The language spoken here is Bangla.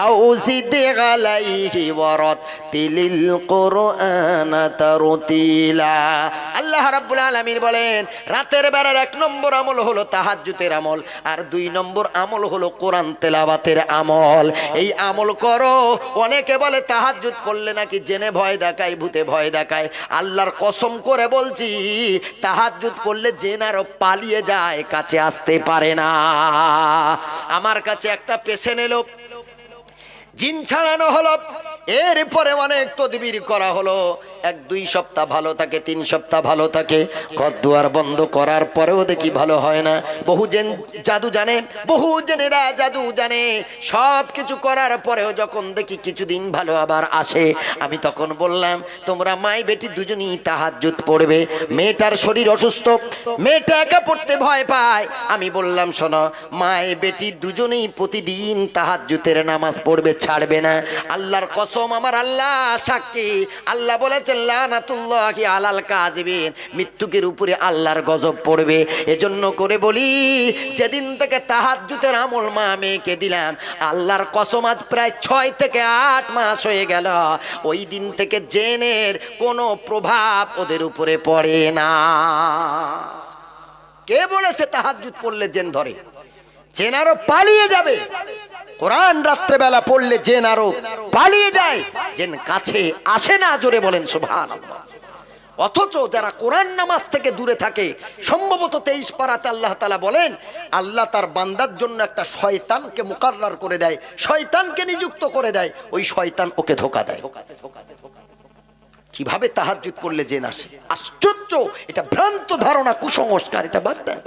আও জিদ আলাইহি ওয়ারাতিলিল কুরআনা তারতিলা। আল্লাহ রাব্বুল আলামিন বলেন রাতের বেলার 1 নম্বর আমল হলো তাহাজ্জুদের আমল, আর 2 নম্বর আমল হলো কোরআন তেলাওয়াতের আমল। এই আমল করো। অনেকে বলে তাহাজ্জুদ করলে নাকি জেনে ভয় দেখায়, ভূতে ভয় দেখায়। আল্লাহর কসম করে বলছি তাহাজ্জুদ করলে জিন আরো পালিয়ে যায়, কাছে আসতে পারে না। আমার কাছে একটা পেশেন্ট এলো, জিন ছাড়ানো হলো, এরপরে অনেক তদবির করা হলো। 1-2 সপ্তাহ ভালো থাকে, 3 সপ্তাহ ভালো থাকে, ঘর দুয়ার বন্ধ করার পরেও দেখি ভালো হয় না। বহু জেন জাদু জানে, বহু জেনেরা জাদু জানে, সব কিছু করার পরেও যখন দেখি কিছুদিন ভালো আবার আসে, আমি তখন বললাম তোমরা মাই বেটি দুজনেই তাহাজ্জুদ পড়বে। মেয়েটার শরীর অসুস্থ, মেয়েটা একা পড়তে ভয় পায়। আমি বললাম শোনো, মাই বেটি দুজনেই প্রতিদিন তাহাজ্জুদের নামাজ পড়বে, ছাড়বে না। আল্লাহর কসম, আমার আল্লাহ সাক্ষী, আল্লাহ বলেছেন লানাতুল্লাহি আলাল কাযিবিন, মৃত্যুকের উপরে আল্লাহর গজব পড়বে। এজন্য করে বলি যেদিন থেকে তাহাজ্জুদের আমল মা মেয়েকে দিলাম, আল্লাহর কসম আজ প্রায় 6 থেকে 8 মাস হয়ে গেল, ওই দিন থেকে জিনের কোনো প্রভাব ওদের উপরে পড়ে না। কে বলেছে তাহাজ্জুদ পড়লে জিন ধরে? জিন আরো পালিয়ে যাবে। কোরআন রাত্রেবেলা পড়লে জিন আরো পালিয়ে যায়, জিন কাছে আসে না। জোরে বলেন সুবহানাল্লাহ। অথচ যারা কোরআন নামাজ থেকে দূরে থাকে, সম্ভবত 23 পারাতে আল্লাহ তাআলা বলেন আল্লাহ তার বান্দার জন্য একটা শয়তানকে মুকাররার করে দেয়, শয়তানকে নিযুক্ত করে দেয়, ওই শয়তান ওকে ধোঁকা দেয়। কিভাবে তাহাজ্জুদ পড়লে জিন আসে? আশ্চর্য! এটা ভ্রান্ত ধারণা, কুসংস্কার, এটা বাদ দেন।